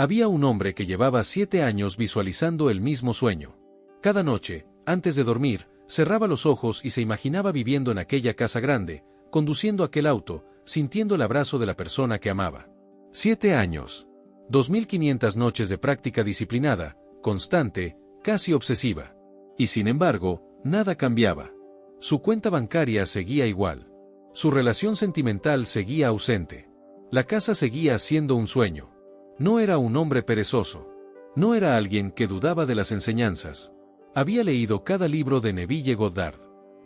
Había un hombre que llevaba 7 años visualizando el mismo sueño. Cada noche, antes de dormir, cerraba los ojos y se imaginaba viviendo en aquella casa grande, conduciendo aquel auto, sintiendo el abrazo de la persona que amaba. 7 años. 2500 noches de práctica disciplinada, constante, casi obsesiva. Y sin embargo, nada cambiaba. Su cuenta bancaria seguía igual. Su relación sentimental seguía ausente. La casa seguía siendo un sueño. No era un hombre perezoso. No era alguien que dudaba de las enseñanzas. Había leído cada libro de Neville Goddard.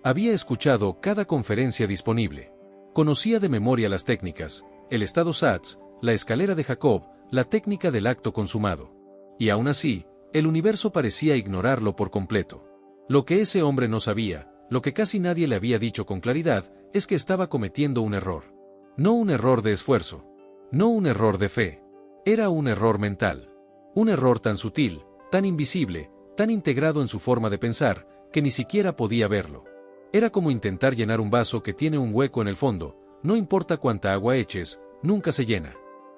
Había escuchado cada conferencia disponible. Conocía de memoria las técnicas, el estado SATS, la escalera de Jacob, la técnica del acto consumado. Y aún así, el universo parecía ignorarlo por completo. Lo que ese hombre no sabía, lo que casi nadie le había dicho con claridad, es que estaba cometiendo un error. No un error de esfuerzo. No un error de fe. Era un error mental. Un error tan sutil, tan invisible, tan integrado en su forma de pensar, que ni siquiera podía verlo. Era como intentar llenar un vaso que tiene un hueco en el fondo, no importa cuánta agua eches, nunca se llena.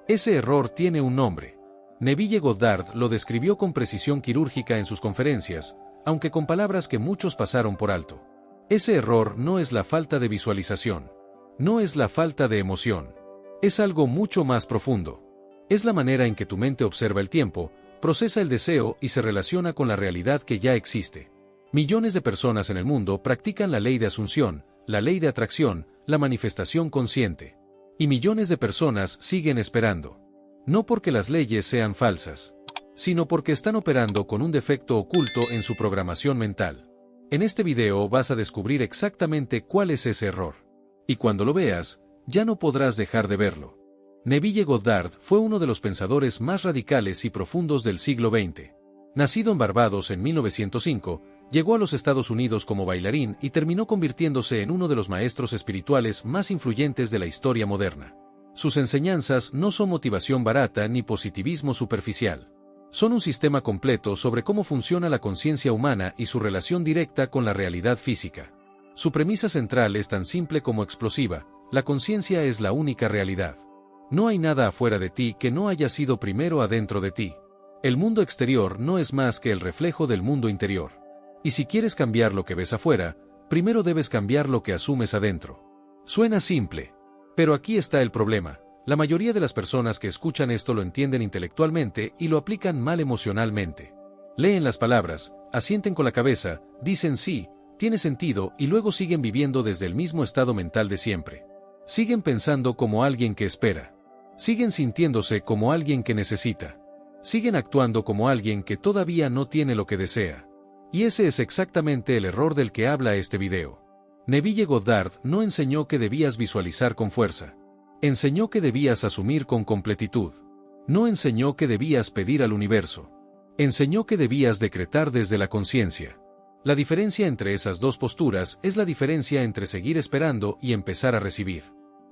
Ese error tiene un nombre. Neville Goddard lo describió con precisión quirúrgica en sus conferencias, aunque con palabras que muchos pasaron por alto. Ese error no es la falta de visualización. No es la falta de emoción. Es algo mucho más profundo. Es la manera en que tu mente observa el tiempo, procesa el deseo y se relaciona con la realidad que ya existe. Millones de personas en el mundo practican la ley de asunción, la ley de atracción, la manifestación consciente. Y millones de personas siguen esperando. No porque las leyes sean falsas, sino porque están operando con un defecto oculto en su programación mental. En este video vas a descubrir exactamente cuál es ese error. Y cuando lo veas, ya no podrás dejar de verlo. Neville Goddard fue uno de los pensadores más radicales y profundos del siglo XX. Nacido en Barbados en 1905, llegó a los Estados Unidos como bailarín y terminó convirtiéndose en uno de los maestros espirituales más influyentes de la historia moderna. Sus enseñanzas no son motivación barata ni positivismo superficial. Son un sistema completo sobre cómo funciona la conciencia humana y su relación directa con la realidad física. Su premisa central es tan simple como explosiva: la conciencia es la única realidad. No hay nada afuera de ti que no haya sido primero adentro de ti. El mundo exterior no es más que el reflejo del mundo interior. Y si quieres cambiar lo que ves afuera, primero debes cambiar lo que asumes adentro. Suena simple. Pero aquí está el problema. La mayoría de las personas que escuchan esto lo entienden intelectualmente y lo aplican mal emocionalmente. Leen las palabras, asienten con la cabeza, dicen sí, tiene sentido y luego siguen viviendo desde el mismo estado mental de siempre. Siguen pensando como alguien que espera. Siguen sintiéndose como alguien que necesita. Siguen actuando como alguien que todavía no tiene lo que desea. Y ese es exactamente el error del que habla este video. Neville Goddard no enseñó que debías visualizar con fuerza. Enseñó que debías asumir con completitud. No enseñó que debías pedir al universo. Enseñó que debías decretar desde la conciencia. La diferencia entre esas dos posturas es la diferencia entre seguir esperando y empezar a recibir.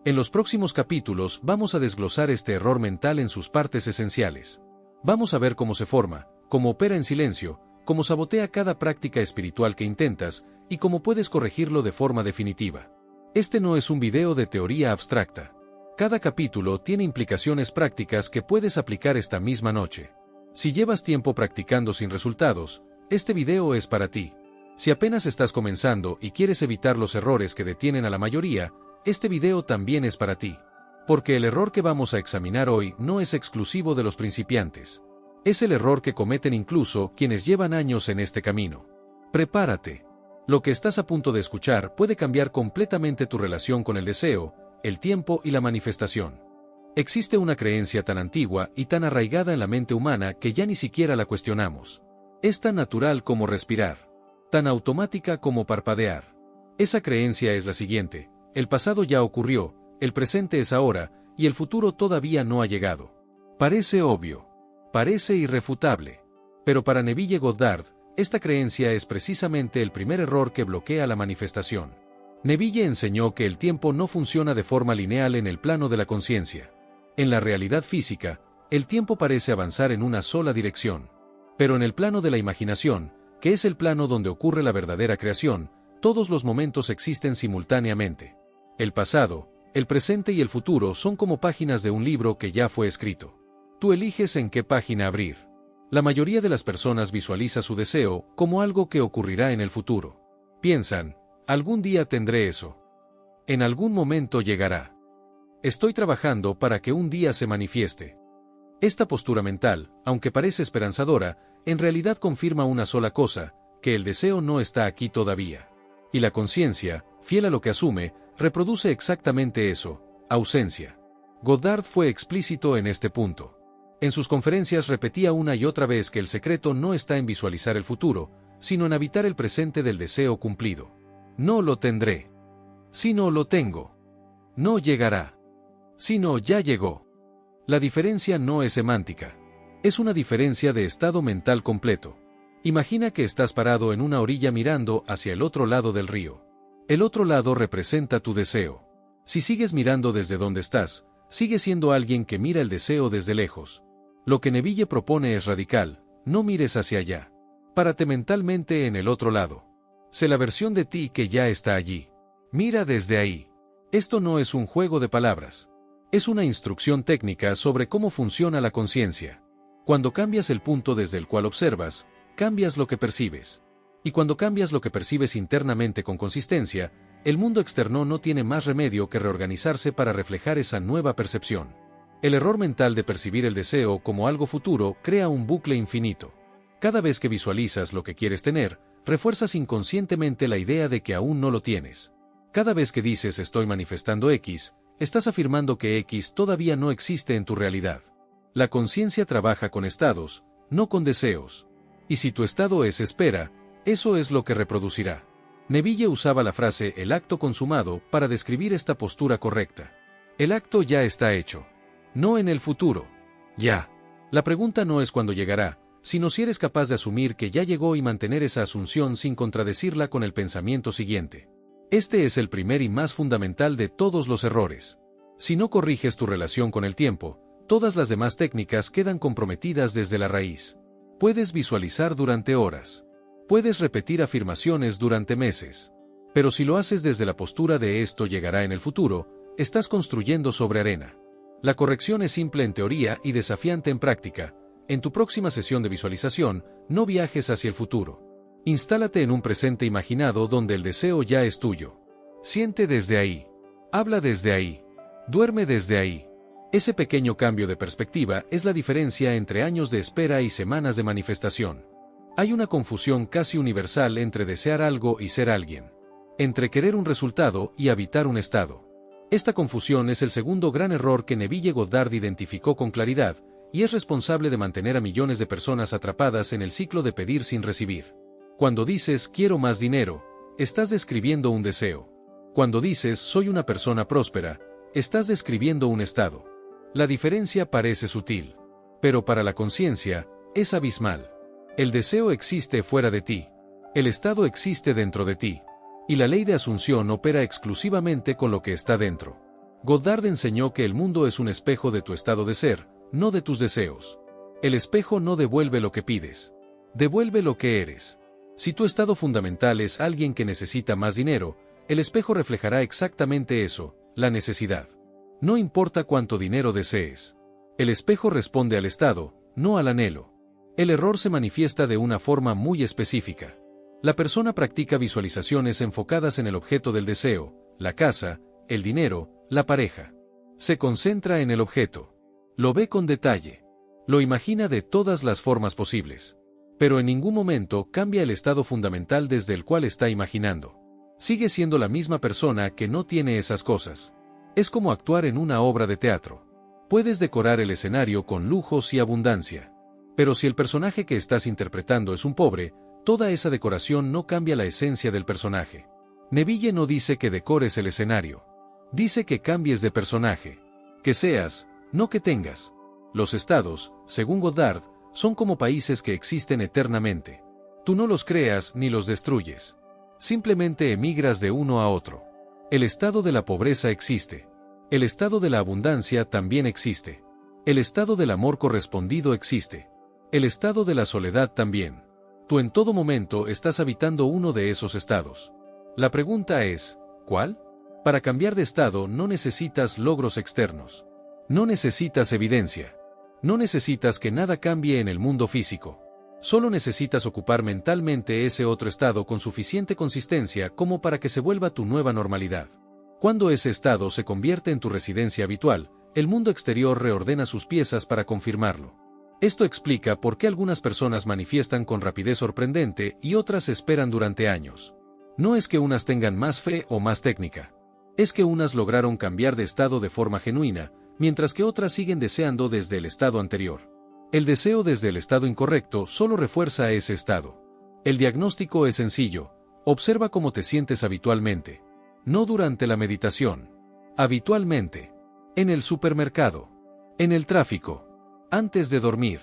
En los próximos capítulos vamos a desglosar este error mental en sus partes esenciales. Vamos a ver cómo se forma, cómo opera en silencio, cómo sabotea cada práctica espiritual que intentas, y cómo puedes corregirlo de forma definitiva. Este no es un video de teoría abstracta. Cada capítulo tiene implicaciones prácticas que puedes aplicar esta misma noche. Si llevas tiempo practicando sin resultados, este video es para ti. Si apenas estás comenzando y quieres evitar los errores que detienen a la mayoría, este video también es para ti. Porque el error que vamos a examinar hoy no es exclusivo de los principiantes. Es el error que cometen incluso quienes llevan años en este camino. Prepárate. Lo que estás a punto de escuchar puede cambiar completamente tu relación con el deseo, el tiempo y la manifestación. Existe una creencia tan antigua y tan arraigada en la mente humana que ya ni siquiera la cuestionamos. Es tan natural como respirar. Tan automática como parpadear. Esa creencia es la siguiente: el pasado ya ocurrió, el presente es ahora, y el futuro todavía no ha llegado. Parece obvio. Parece irrefutable. Pero para Neville Goddard, esta creencia es precisamente el primer error que bloquea la manifestación. Neville enseñó que el tiempo no funciona de forma lineal en el plano de la conciencia. En la realidad física, el tiempo parece avanzar en una sola dirección. Pero en el plano de la imaginación, que es el plano donde ocurre la verdadera creación, todos los momentos existen simultáneamente. El pasado, el presente y el futuro son como páginas de un libro que ya fue escrito. Tú eliges en qué página abrir. La mayoría de las personas visualiza su deseo como algo que ocurrirá en el futuro. Piensan, algún día tendré eso. En algún momento llegará. Estoy trabajando para que un día se manifieste. Esta postura mental, aunque parece esperanzadora, en realidad confirma una sola cosa, que el deseo no está aquí todavía. Y la conciencia, fiel a lo que asume, reproduce exactamente eso, ausencia. Goddard fue explícito en este punto. En sus conferencias repetía una y otra vez que el secreto no está en visualizar el futuro, sino en habitar el presente del deseo cumplido. No lo tendré. Si no lo tengo. No llegará. Si no ya llegó. La diferencia no es semántica. Es una diferencia de estado mental completo. Imagina que estás parado en una orilla mirando hacia el otro lado del río. El otro lado representa tu deseo. Si sigues mirando desde donde estás, sigues siendo alguien que mira el deseo desde lejos. Lo que Neville propone es radical: no mires hacia allá. Párate mentalmente en el otro lado. Sé la versión de ti que ya está allí. Mira desde ahí. Esto no es un juego de palabras. Es una instrucción técnica sobre cómo funciona la conciencia. Cuando cambias el punto desde el cual observas, cambias lo que percibes. Y cuando cambias lo que percibes internamente con consistencia, el mundo externo no tiene más remedio que reorganizarse para reflejar esa nueva percepción. El error mental de percibir el deseo como algo futuro crea un bucle infinito. Cada vez que visualizas lo que quieres tener, refuerzas inconscientemente la idea de que aún no lo tienes. Cada vez que dices estoy manifestando X, estás afirmando que X todavía no existe en tu realidad. La conciencia trabaja con estados, no con deseos. Y si tu estado es espera, eso es lo que reproducirá. Neville usaba la frase el acto consumado para describir esta postura correcta. El acto ya está hecho. No en el futuro. Ya. La pregunta no es cuándo llegará, sino si eres capaz de asumir que ya llegó y mantener esa asunción sin contradecirla con el pensamiento siguiente. Este es el primer y más fundamental de todos los errores. Si no corriges tu relación con el tiempo, todas las demás técnicas quedan comprometidas desde la raíz. Puedes visualizar durante horas. Puedes repetir afirmaciones durante meses. Pero si lo haces desde la postura de esto llegará en el futuro, estás construyendo sobre arena. La corrección es simple en teoría y desafiante en práctica. En tu próxima sesión de visualización, no viajes hacia el futuro. Instálate en un presente imaginado donde el deseo ya es tuyo. Siente desde ahí. Habla desde ahí. Duerme desde ahí. Ese pequeño cambio de perspectiva es la diferencia entre años de espera y semanas de manifestación. Hay una confusión casi universal entre desear algo y ser alguien. Entre querer un resultado y habitar un estado. Esta confusión es el segundo gran error que Neville Goddard identificó con claridad, y es responsable de mantener a millones de personas atrapadas en el ciclo de pedir sin recibir. Cuando dices quiero más dinero, estás describiendo un deseo. Cuando dices soy una persona próspera, estás describiendo un estado. La diferencia parece sutil, pero para la conciencia, es abismal. El deseo existe fuera de ti. El estado existe dentro de ti. Y la ley de asunción opera exclusivamente con lo que está dentro. Goddard enseñó que el mundo es un espejo de tu estado de ser, no de tus deseos. El espejo no devuelve lo que pides. Devuelve lo que eres. Si tu estado fundamental es alguien que necesita más dinero, el espejo reflejará exactamente eso, la necesidad. No importa cuánto dinero desees. El espejo responde al estado, no al anhelo. El error se manifiesta de una forma muy específica. La persona practica visualizaciones enfocadas en el objeto del deseo, la casa, el dinero, la pareja. Se concentra en el objeto. Lo ve con detalle. Lo imagina de todas las formas posibles. Pero en ningún momento cambia el estado fundamental desde el cual está imaginando. Sigue siendo la misma persona que no tiene esas cosas. Es como actuar en una obra de teatro. Puedes decorar el escenario con lujos y abundancia. Pero si el personaje que estás interpretando es un pobre, toda esa decoración no cambia la esencia del personaje. Neville no dice que decores el escenario. Dice que cambies de personaje. Que seas, no que tengas. Los estados, según Goddard, son como países que existen eternamente. Tú no los creas ni los destruyes. Simplemente emigras de uno a otro. El estado de la pobreza existe. El estado de la abundancia también existe. El estado del amor correspondido existe. El estado de la soledad también. Tú en todo momento estás habitando uno de esos estados. La pregunta es, ¿cuál? Para cambiar de estado no necesitas logros externos. No necesitas evidencia. No necesitas que nada cambie en el mundo físico. Solo necesitas ocupar mentalmente ese otro estado con suficiente consistencia como para que se vuelva tu nueva normalidad. Cuando ese estado se convierte en tu residencia habitual, el mundo exterior reordena sus piezas para confirmarlo. Esto explica por qué algunas personas manifiestan con rapidez sorprendente y otras esperan durante años. No es que unas tengan más fe o más técnica. Es que unas lograron cambiar de estado de forma genuina, mientras que otras siguen deseando desde el estado anterior. El deseo desde el estado incorrecto solo refuerza ese estado. El diagnóstico es sencillo: observa cómo te sientes habitualmente. No durante la meditación. Habitualmente. En el supermercado. En el tráfico. Antes de dormir.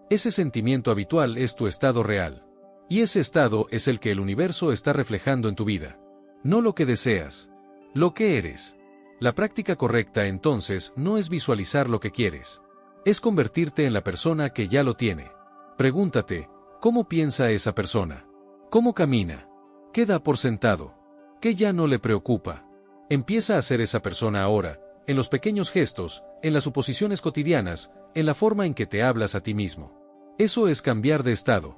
Ese sentimiento habitual es tu estado real. Y ese estado es el que el universo está reflejando en tu vida. No lo que deseas. Lo que eres. La práctica correcta entonces no es visualizar lo que quieres. Es convertirte en la persona que ya lo tiene. Pregúntate, ¿cómo piensa esa persona? ¿Cómo camina? ¿Qué da por sentado? ¿Qué ya no le preocupa? Empieza a ser esa persona ahora, en los pequeños gestos, en las suposiciones cotidianas, en la forma en que te hablas a ti mismo. Eso es cambiar de estado.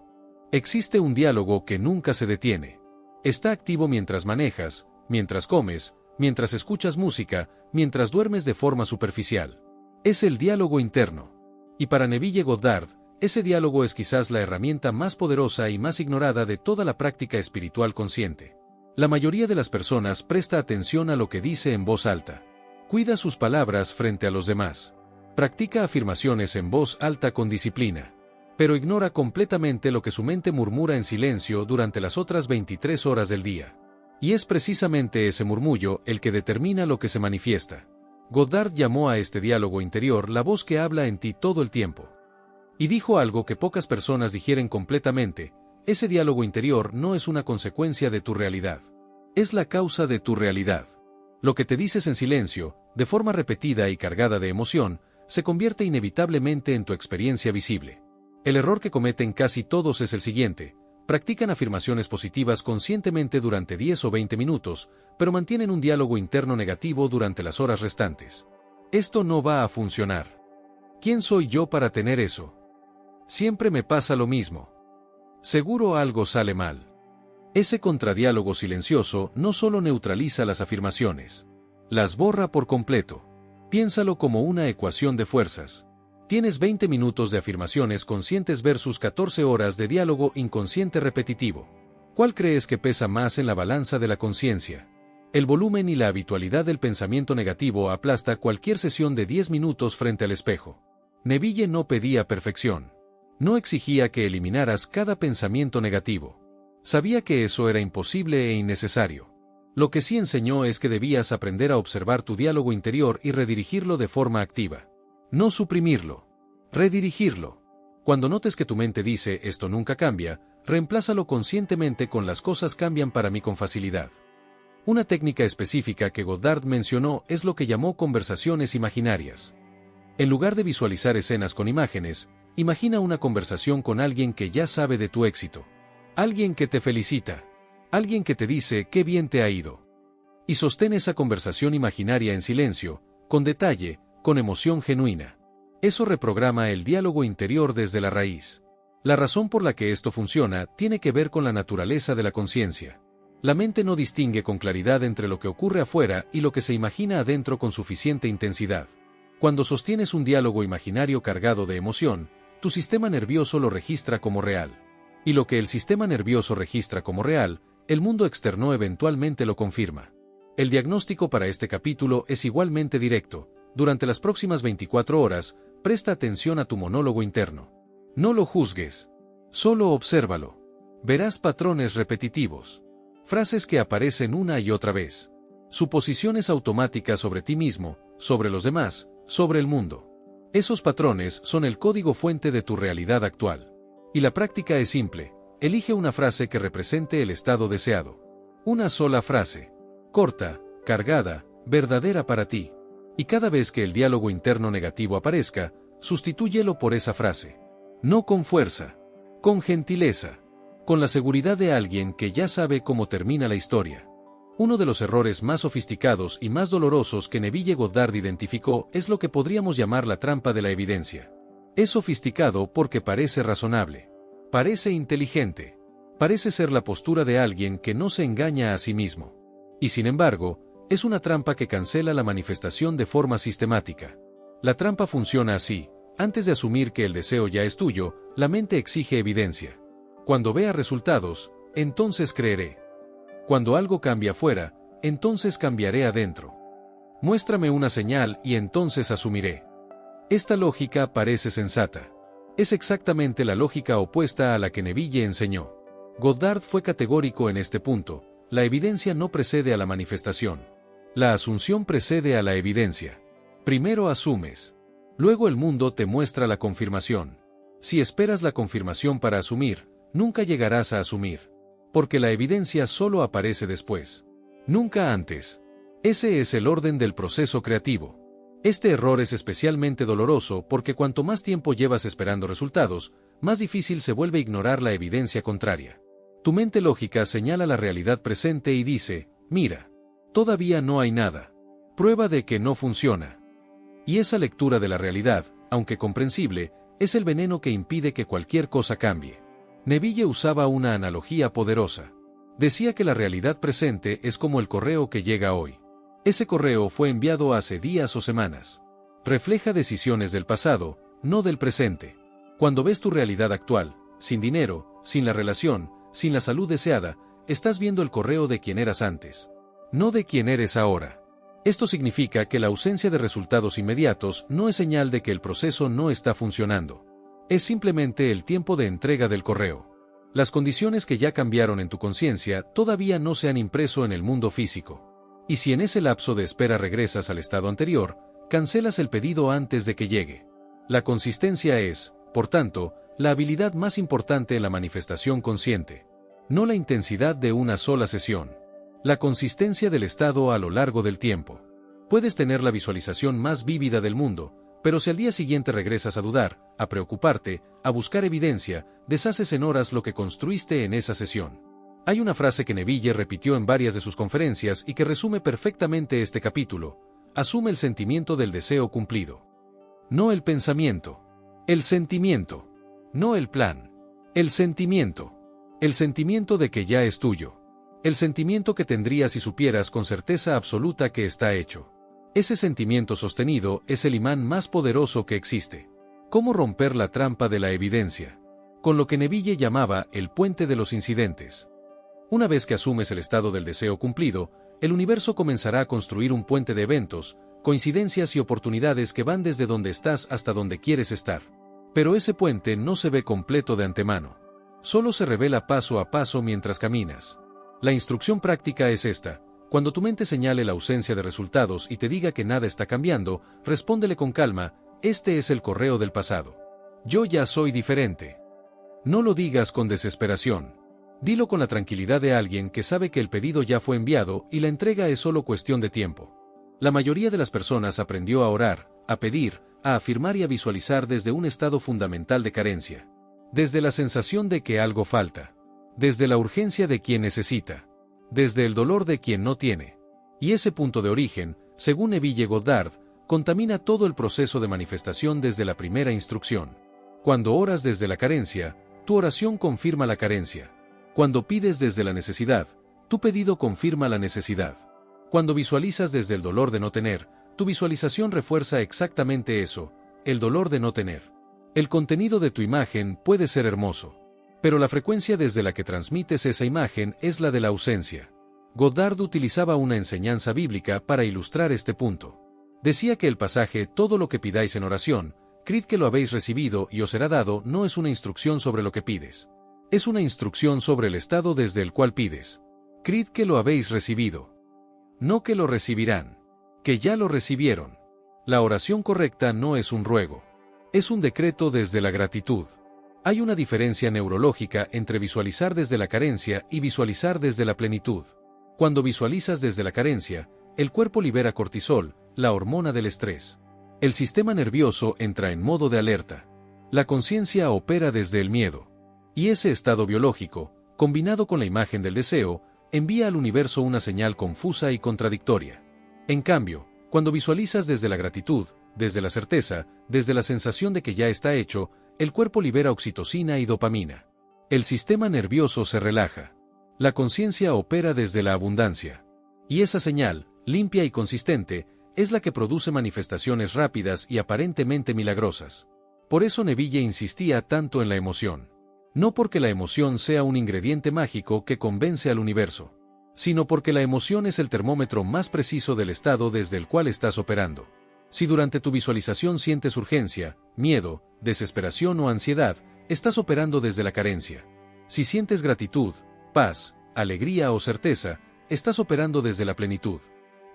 Existe un diálogo que nunca se detiene. Está activo mientras manejas, mientras comes, mientras escuchas música, mientras duermes de forma superficial. Es el diálogo interno. Y para Neville Goddard, ese diálogo es quizás la herramienta más poderosa y más ignorada de toda la práctica espiritual consciente. La mayoría de las personas presta atención a lo que dice en voz alta. Cuida sus palabras frente a los demás. Practica afirmaciones en voz alta con disciplina. Pero ignora completamente lo que su mente murmura en silencio durante las otras 23 horas del día. Y es precisamente ese murmullo el que determina lo que se manifiesta. Goddard llamó a este diálogo interior la voz que habla en ti todo el tiempo. Y dijo algo que pocas personas digieren completamente: ese diálogo interior no es una consecuencia de tu realidad. Es la causa de tu realidad. Lo que te dices en silencio, de forma repetida y cargada de emoción, se convierte inevitablemente en tu experiencia visible. El error que cometen casi todos es el siguiente: practican afirmaciones positivas conscientemente durante 10 o 20 minutos, pero mantienen un diálogo interno negativo durante las horas restantes. Esto no va a funcionar. ¿Quién soy yo para tener eso? Siempre me pasa lo mismo. Seguro algo sale mal. Ese contradiálogo silencioso no solo neutraliza las afirmaciones, las borra por completo. Piénsalo como una ecuación de fuerzas. Tienes 20 minutos de afirmaciones conscientes versus 14 horas de diálogo inconsciente repetitivo. ¿Cuál crees que pesa más en la balanza de la conciencia? El volumen y la habitualidad del pensamiento negativo aplasta cualquier sesión de 10 minutos frente al espejo. Neville no pedía perfección. No exigía que eliminaras cada pensamiento negativo. Sabía que eso era imposible e innecesario. Lo que sí enseñó es que debías aprender a observar tu diálogo interior y redirigirlo de forma activa. No suprimirlo. Redirigirlo. Cuando notes que tu mente dice «esto nunca cambia», reemplázalo conscientemente con «las cosas cambian para mí con facilidad». Una técnica específica que Goddard mencionó es lo que llamó conversaciones imaginarias. En lugar de visualizar escenas con imágenes, imagina una conversación con alguien que ya sabe de tu éxito. Alguien que te felicita. Alguien que te dice «qué bien te ha ido». Y sostén esa conversación imaginaria en silencio, con detalle, con emoción genuina. Eso reprograma el diálogo interior desde la raíz. La razón por la que esto funciona tiene que ver con la naturaleza de la conciencia. La mente no distingue con claridad entre lo que ocurre afuera y lo que se imagina adentro con suficiente intensidad. Cuando sostienes un diálogo imaginario cargado de emoción, tu sistema nervioso lo registra como real. Y lo que el sistema nervioso registra como real, el mundo externo eventualmente lo confirma. El diagnóstico para este capítulo es igualmente directo. Durante las próximas 24 horas, presta atención a tu monólogo interno. No lo juzgues. Solo obsérvalo. Verás patrones repetitivos. Frases que aparecen una y otra vez. Suposiciones automáticas sobre ti mismo, sobre los demás, sobre el mundo. Esos patrones son el código fuente de tu realidad actual. Y la práctica es simple. Elige una frase que represente el estado deseado. Una sola frase. Corta, cargada, verdadera para ti. Y cada vez que el diálogo interno negativo aparezca, sustitúyelo por esa frase. No con fuerza. Con gentileza. Con la seguridad de alguien que ya sabe cómo termina la historia. Uno de los errores más sofisticados y más dolorosos que Neville Goddard identificó es lo que podríamos llamar la trampa de la evidencia. Es sofisticado porque parece razonable. Parece inteligente. Parece ser la postura de alguien que no se engaña a sí mismo. Y sin embargo, es una trampa que cancela la manifestación de forma sistemática. La trampa funciona así: antes de asumir que el deseo ya es tuyo, la mente exige evidencia. Cuando vea resultados, entonces creeré. Cuando algo cambia afuera, entonces cambiaré adentro. Muéstrame una señal y entonces asumiré. Esta lógica parece sensata. Es exactamente la lógica opuesta a la que Neville enseñó. Goddard fue categórico en este punto: la evidencia no precede a la manifestación. La asunción precede a la evidencia. Primero asumes. Luego el mundo te muestra la confirmación. Si esperas la confirmación para asumir, nunca llegarás a asumir. Porque la evidencia solo aparece después. Nunca antes. Ese es el orden del proceso creativo. Este error es especialmente doloroso porque cuanto más tiempo llevas esperando resultados, más difícil se vuelve ignorar la evidencia contraria. Tu mente lógica señala la realidad presente y dice: mira, todavía no hay nada. Prueba de que no funciona. Y esa lectura de la realidad, aunque comprensible, es el veneno que impide que cualquier cosa cambie. Neville usaba una analogía poderosa. Decía que la realidad presente es como el correo que llega hoy. Ese correo fue enviado hace días o semanas. Refleja decisiones del pasado, no del presente. Cuando ves tu realidad actual, sin dinero, sin la relación, sin la salud deseada, estás viendo el correo de quien eras antes, no de quien eres ahora. Esto significa que la ausencia de resultados inmediatos no es señal de que el proceso no está funcionando. Es simplemente el tiempo de entrega del correo. Las condiciones que ya cambiaron en tu conciencia todavía no se han impreso en el mundo físico. Y si en ese lapso de espera regresas al estado anterior, cancelas el pedido antes de que llegue. La consistencia es, por tanto, la habilidad más importante en la manifestación consciente. No la intensidad de una sola sesión. La consistencia del estado a lo largo del tiempo. Puedes tener la visualización más vívida del mundo, pero si al día siguiente regresas a dudar, a preocuparte, a buscar evidencia, deshaces en horas lo que construiste en esa sesión. Hay una frase que Neville repitió en varias de sus conferencias y que resume perfectamente este capítulo: asume el sentimiento del deseo cumplido. No el pensamiento. El sentimiento. No el plan. El sentimiento. El sentimiento de que ya es tuyo. El sentimiento que tendrías si supieras con certeza absoluta que está hecho. Ese sentimiento sostenido es el imán más poderoso que existe. ¿Cómo romper la trampa de la evidencia? Con lo que Neville llamaba el puente de los incidentes. Una vez que asumes el estado del deseo cumplido, el universo comenzará a construir un puente de eventos, coincidencias y oportunidades que van desde donde estás hasta donde quieres estar. Pero ese puente no se ve completo de antemano. Solo se revela paso a paso mientras caminas. La instrucción práctica es esta: cuando tu mente señale la ausencia de resultados y te diga que nada está cambiando, respóndele con calma: este es el correo del pasado. Yo ya soy diferente. No lo digas con desesperación. Dilo con la tranquilidad de alguien que sabe que el pedido ya fue enviado y la entrega es solo cuestión de tiempo. La mayoría de las personas aprendió a orar, a pedir, a afirmar y a visualizar desde un estado fundamental de carencia. Desde la sensación de que algo falta. Desde la urgencia de quien necesita. Desde el dolor de quien no tiene. Y ese punto de origen, según Neville Goddard, contamina todo el proceso de manifestación desde la primera instrucción. Cuando oras desde la carencia, tu oración confirma la carencia. Cuando pides desde la necesidad, tu pedido confirma la necesidad. Cuando visualizas desde el dolor de no tener, tu visualización refuerza exactamente eso, el dolor de no tener. El contenido de tu imagen puede ser hermoso, pero la frecuencia desde la que transmites esa imagen es la de la ausencia. Goddard utilizaba una enseñanza bíblica para ilustrar este punto. Decía que el pasaje «Todo lo que pidáis en oración, creed que lo habéis recibido y os será dado» no es una instrucción sobre lo que pides. Es una instrucción sobre el estado desde el cual pides. Creed que lo habéis recibido. No que lo recibirán. Que ya lo recibieron. La oración correcta no es un ruego. Es un decreto desde la gratitud. Hay una diferencia neurológica entre visualizar desde la carencia y visualizar desde la plenitud. Cuando visualizas desde la carencia, el cuerpo libera cortisol, la hormona del estrés. El sistema nervioso entra en modo de alerta. La conciencia opera desde el miedo. Y ese estado biológico, combinado con la imagen del deseo, envía al universo una señal confusa y contradictoria. En cambio, cuando visualizas desde la gratitud, desde la certeza, desde la sensación de que ya está hecho, el cuerpo libera oxitocina y dopamina. El sistema nervioso se relaja. La conciencia opera desde la abundancia. Y esa señal, limpia y consistente, es la que produce manifestaciones rápidas y aparentemente milagrosas. Por eso Neville insistía tanto en la emoción. No porque la emoción sea un ingrediente mágico que convence al universo, sino porque la emoción es el termómetro más preciso del estado desde el cual estás operando. Si durante tu visualización sientes urgencia, miedo, desesperación o ansiedad, estás operando desde la carencia. Si sientes gratitud, paz, alegría o certeza, estás operando desde la plenitud.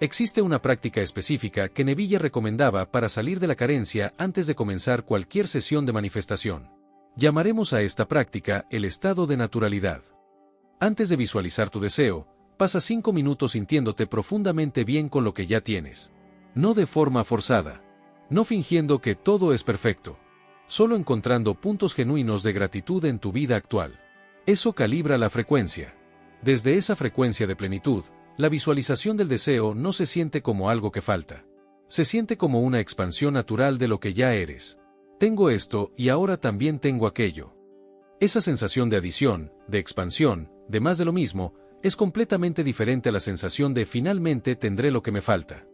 Existe una práctica específica que Neville recomendaba para salir de la carencia antes de comenzar cualquier sesión de manifestación. Llamaremos a esta práctica el estado de naturalidad. Antes de visualizar tu deseo, pasa 5 minutos sintiéndote profundamente bien con lo que ya tienes. No de forma forzada. No fingiendo que todo es perfecto. Solo encontrando puntos genuinos de gratitud en tu vida actual. Eso calibra la frecuencia. Desde esa frecuencia de plenitud, la visualización del deseo no se siente como algo que falta. Se siente como una expansión natural de lo que ya eres. Tengo esto y ahora también tengo aquello. Esa sensación de adición, de expansión, de más de lo mismo, es completamente diferente a la sensación de finalmente tendré lo que me falta.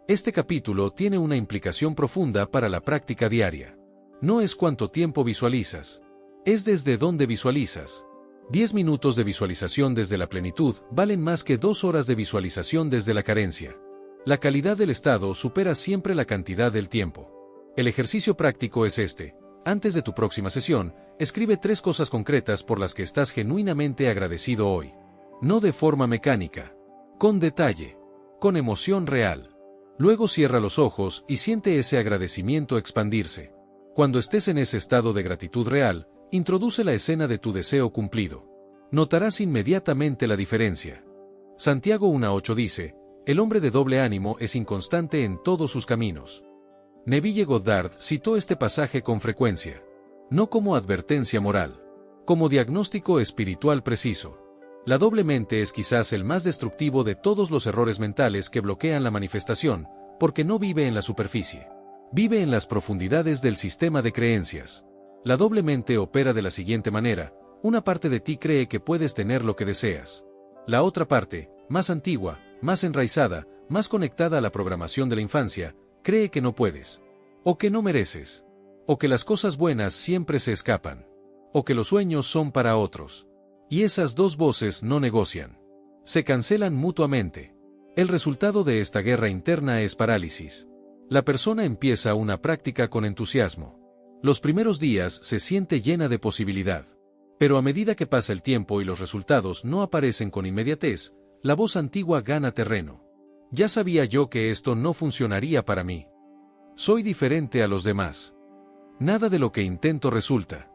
Este capítulo tiene una implicación profunda para la práctica diaria. No es cuánto tiempo visualizas. Es desde dónde visualizas. 10 minutos de visualización desde la plenitud valen más que 2 horas de visualización desde la carencia. La calidad del estado supera siempre la cantidad del tiempo. El ejercicio práctico es este. Antes de tu próxima sesión, escribe 3 cosas concretas por las que estás genuinamente agradecido hoy. No de forma mecánica. Con detalle. Con emoción real. Luego cierra los ojos y siente ese agradecimiento expandirse. Cuando estés en ese estado de gratitud real, introduce la escena de tu deseo cumplido. Notarás inmediatamente la diferencia. Santiago 1:8 dice, el hombre de doble ánimo es inconstante en todos sus caminos. Neville Goddard citó este pasaje con frecuencia. No como advertencia moral, como diagnóstico espiritual preciso. La doble mente es quizás el más destructivo de todos los errores mentales que bloquean la manifestación, porque no vive en la superficie. Vive en las profundidades del sistema de creencias. La doble mente opera de la siguiente manera: una parte de ti cree que puedes tener lo que deseas. La otra parte, más antigua, más enraizada, más conectada a la programación de la infancia, cree que no puedes. O que no mereces. O que las cosas buenas siempre se escapan. O que los sueños son para otros. Y esas dos voces no negocian. Se cancelan mutuamente. El resultado de esta guerra interna es parálisis. La persona empieza una práctica con entusiasmo. Los primeros días se siente llena de posibilidad. Pero a medida que pasa el tiempo y los resultados no aparecen con inmediatez, la voz antigua gana terreno. Ya sabía yo que esto no funcionaría para mí. Soy diferente a los demás. Nada de lo que intento resulta.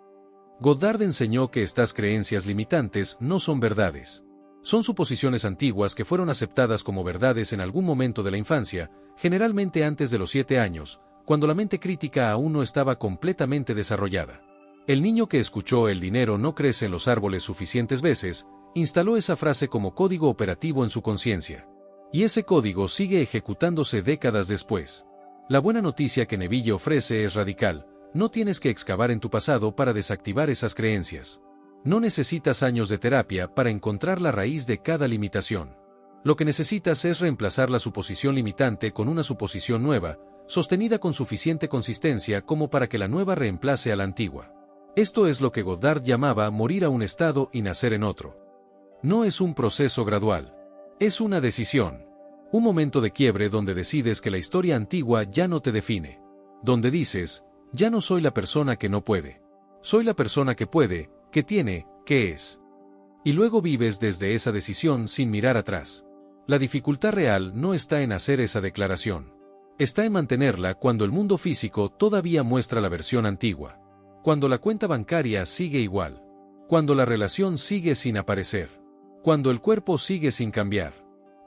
Goddard enseñó que estas creencias limitantes no son verdades. Son suposiciones antiguas que fueron aceptadas como verdades en algún momento de la infancia, generalmente antes de los 7 años, cuando la mente crítica aún no estaba completamente desarrollada. El niño que escuchó "el dinero no crece en los árboles" suficientes veces, instaló esa frase como código operativo en su conciencia. Y ese código sigue ejecutándose décadas después. La buena noticia que Neville ofrece es radical: no tienes que excavar en tu pasado para desactivar esas creencias. No necesitas años de terapia para encontrar la raíz de cada limitación. Lo que necesitas es reemplazar la suposición limitante con una suposición nueva, sostenida con suficiente consistencia como para que la nueva reemplace a la antigua. Esto es lo que Goddard llamaba morir a un estado y nacer en otro. No es un proceso gradual. Es una decisión. Un momento de quiebre donde decides que la historia antigua ya no te define. Donde dices, ya no soy la persona que no puede. Soy la persona que puede, que tiene, que es. Y luego vives desde esa decisión sin mirar atrás. La dificultad real no está en hacer esa declaración. Está en mantenerla cuando el mundo físico todavía muestra la versión antigua. Cuando la cuenta bancaria sigue igual. Cuando la relación sigue sin aparecer. Cuando el cuerpo sigue sin cambiar.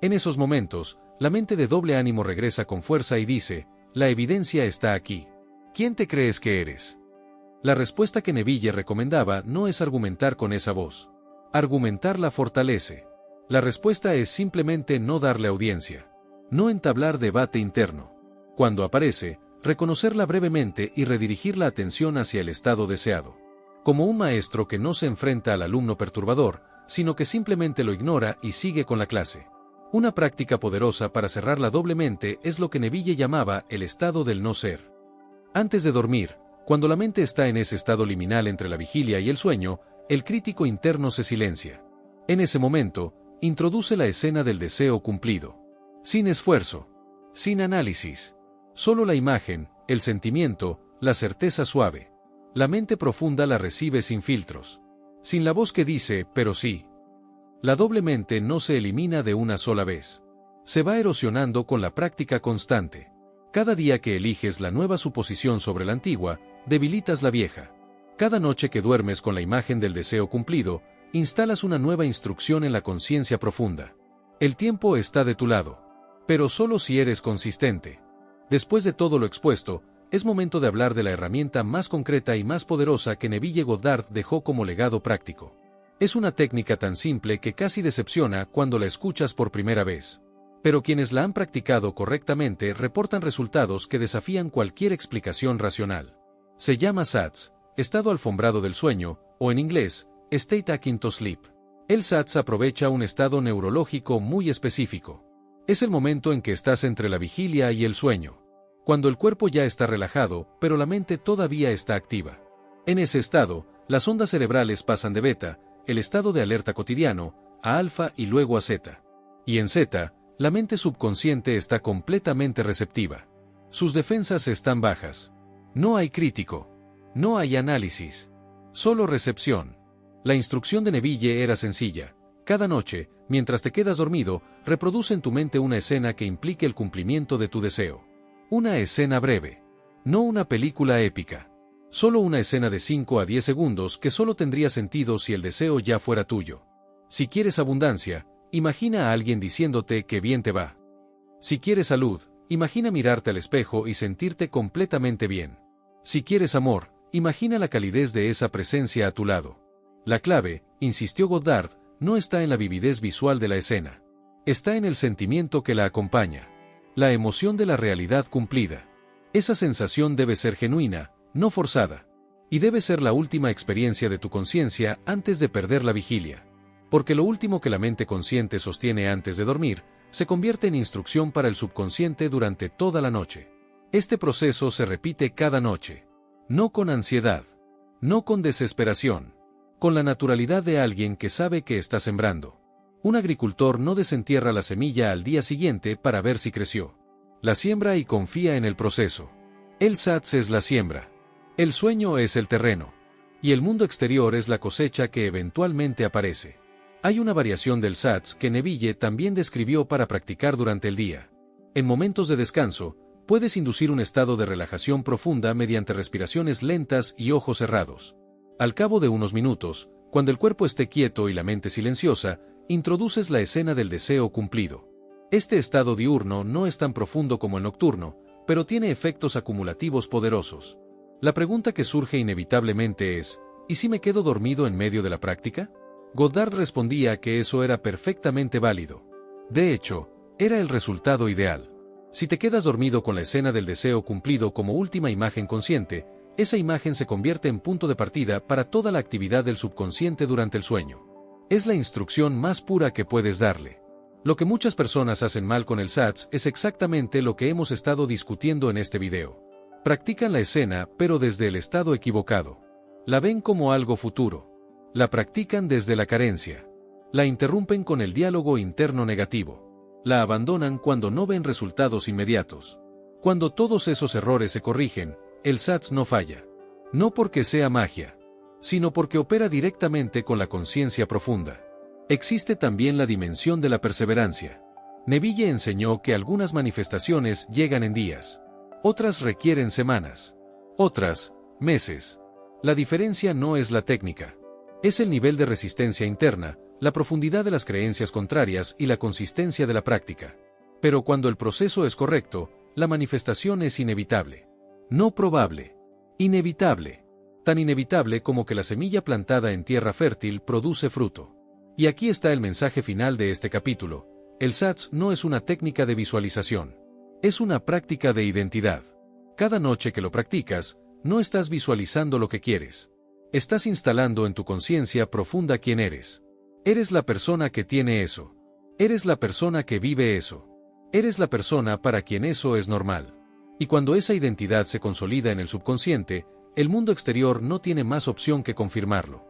En esos momentos, la mente de doble ánimo regresa con fuerza y dice, la evidencia está aquí. ¿Quién te crees que eres? La respuesta que Neville recomendaba no es argumentar con esa voz. Argumentar la fortalece. La respuesta es simplemente no darle audiencia. No entablar debate interno. Cuando aparece, reconocerla brevemente y redirigir la atención hacia el estado deseado. Como un maestro que no se enfrenta al alumno perturbador, sino que simplemente lo ignora y sigue con la clase. Una práctica poderosa para cerrarla doblemente es lo que Neville llamaba el estado del no ser. Antes de dormir, cuando la mente está en ese estado liminal entre la vigilia y el sueño, el crítico interno se silencia. En ese momento, introduce la escena del deseo cumplido. Sin esfuerzo, sin análisis, solo la imagen, el sentimiento, la certeza suave. La mente profunda la recibe sin filtros. Sin la voz que dice, pero sí. La doble mente no se elimina de una sola vez. Se va erosionando con la práctica constante. Cada día que eliges la nueva suposición sobre la antigua, debilitas la vieja. Cada noche que duermes con la imagen del deseo cumplido, instalas una nueva instrucción en la conciencia profunda. El tiempo está de tu lado. Pero solo si eres consistente. Después de todo lo expuesto, es momento de hablar de la herramienta más concreta y más poderosa que Neville Goddard dejó como legado práctico. Es una técnica tan simple que casi decepciona cuando la escuchas por primera vez. Pero quienes la han practicado correctamente reportan resultados que desafían cualquier explicación racional. Se llama SATS, estado alfombrado del sueño, o en inglés, State Akin to Sleep. El SATS aprovecha un estado neurológico muy específico. Es el momento en que estás entre la vigilia y el sueño. Cuando el cuerpo ya está relajado, pero la mente todavía está activa. En ese estado, las ondas cerebrales pasan de beta, el estado de alerta cotidiano, a alfa y luego a zeta. Y en zeta, la mente subconsciente está completamente receptiva. Sus defensas están bajas. No hay crítico. No hay análisis. Solo recepción. La instrucción de Neville era sencilla. Cada noche, mientras te quedas dormido, reproduce en tu mente una escena que implique el cumplimiento de tu deseo. Una escena breve. No una película épica. Solo una escena de 5 a 10 segundos que solo tendría sentido si el deseo ya fuera tuyo. Si quieres abundancia, imagina a alguien diciéndote que bien te va. Si quieres salud, imagina mirarte al espejo y sentirte completamente bien. Si quieres amor, imagina la calidez de esa presencia a tu lado. La clave, insistió Goddard, no está en la vividez visual de la escena. Está en el sentimiento que la acompaña. La emoción de la realidad cumplida. Esa sensación debe ser genuina, no forzada. Y debe ser la última experiencia de tu conciencia antes de perder la vigilia. Porque lo último que la mente consciente sostiene antes de dormir, se convierte en instrucción para el subconsciente durante toda la noche. Este proceso se repite cada noche. No con ansiedad. No con desesperación. Con la naturalidad de alguien que sabe que está sembrando. Un agricultor no desentierra la semilla al día siguiente para ver si creció. La siembra y confía en el proceso. El SATS es la siembra. El sueño es el terreno. Y el mundo exterior es la cosecha que eventualmente aparece. Hay una variación del SATS que Neville también describió para practicar durante el día. En momentos de descanso, puedes inducir un estado de relajación profunda mediante respiraciones lentas y ojos cerrados. Al cabo de unos minutos, cuando el cuerpo esté quieto y la mente silenciosa, introduces la escena del deseo cumplido. Este estado diurno no es tan profundo como el nocturno, pero tiene efectos acumulativos poderosos. La pregunta que surge inevitablemente es, ¿y si me quedo dormido en medio de la práctica? Goddard respondía que eso era perfectamente válido. De hecho, era el resultado ideal. Si te quedas dormido con la escena del deseo cumplido como última imagen consciente, esa imagen se convierte en punto de partida para toda la actividad del subconsciente durante el sueño. Es la instrucción más pura que puedes darle. Lo que muchas personas hacen mal con el SATS es exactamente lo que hemos estado discutiendo en este video. Practican la escena, pero desde el estado equivocado. La ven como algo futuro. La practican desde la carencia. La interrumpen con el diálogo interno negativo. La abandonan cuando no ven resultados inmediatos. Cuando todos esos errores se corrigen, el SATS no falla. No porque sea magia, sino porque opera directamente con la conciencia profunda. Existe también la dimensión de la perseverancia. Neville enseñó que algunas manifestaciones llegan en días. Otras requieren semanas. Otras, meses. La diferencia no es la técnica. Es el nivel de resistencia interna, la profundidad de las creencias contrarias y la consistencia de la práctica. Pero cuando el proceso es correcto, la manifestación es inevitable. No probable. Inevitable. Tan inevitable como que la semilla plantada en tierra fértil produce fruto. Y aquí está el mensaje final de este capítulo. El SATS no es una técnica de visualización. Es una práctica de identidad. Cada noche que lo practicas, no estás visualizando lo que quieres. Estás instalando en tu conciencia profunda quién eres. Eres la persona que tiene eso. Eres la persona que vive eso. Eres la persona para quien eso es normal. Y cuando esa identidad se consolida en el subconsciente, el mundo exterior no tiene más opción que confirmarlo.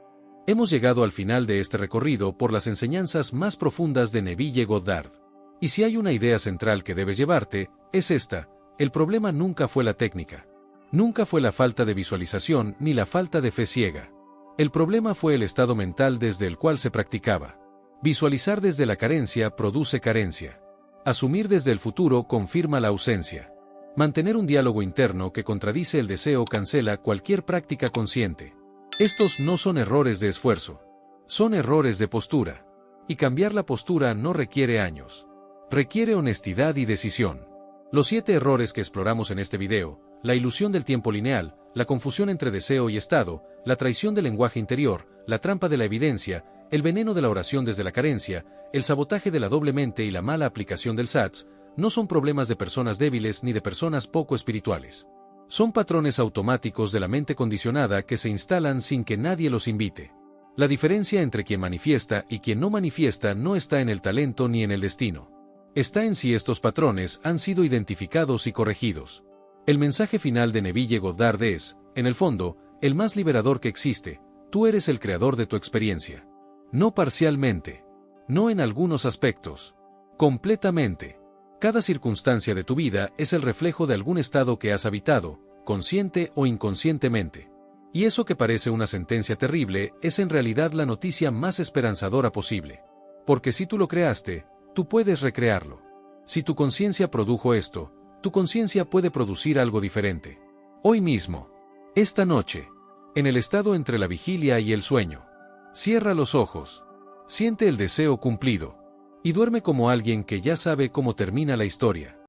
Hemos llegado al final de este recorrido por las enseñanzas más profundas de Neville Goddard. Y si hay una idea central que debes llevarte, es esta: el problema nunca fue la técnica. Nunca fue la falta de visualización ni la falta de fe ciega. El problema fue el estado mental desde el cual se practicaba. Visualizar desde la carencia produce carencia. Asumir desde el futuro confirma la ausencia. Mantener un diálogo interno que contradice el deseo cancela cualquier práctica consciente. Estos no son errores de esfuerzo. Son errores de postura. Y cambiar la postura no requiere años. Requiere honestidad y decisión. Los 7 errores que exploramos en este video: la ilusión del tiempo lineal, la confusión entre deseo y estado, la traición del lenguaje interior, la trampa de la evidencia, el veneno de la oración desde la carencia, el sabotaje de la doble mente y la mala aplicación del SATS, no son problemas de personas débiles ni de personas poco espirituales. Son patrones automáticos de la mente condicionada que se instalan sin que nadie los invite. La diferencia entre quien manifiesta y quien no manifiesta no está en el talento ni en el destino. Está en si estos patrones han sido identificados y corregidos. El mensaje final de Neville Goddard es, en el fondo, el más liberador que existe: tú eres el creador de tu experiencia. No parcialmente. No en algunos aspectos. Completamente. Cada circunstancia de tu vida es el reflejo de algún estado que has habitado, consciente o inconscientemente. Y eso que parece una sentencia terrible es en realidad la noticia más esperanzadora posible. Porque si tú lo creaste, tú puedes recrearlo. Si tu conciencia produjo esto, tu conciencia puede producir algo diferente. Hoy mismo. Esta noche. En el estado entre la vigilia y el sueño. Cierra los ojos. Siente el deseo cumplido. Y duerme como alguien que ya sabe cómo termina la historia.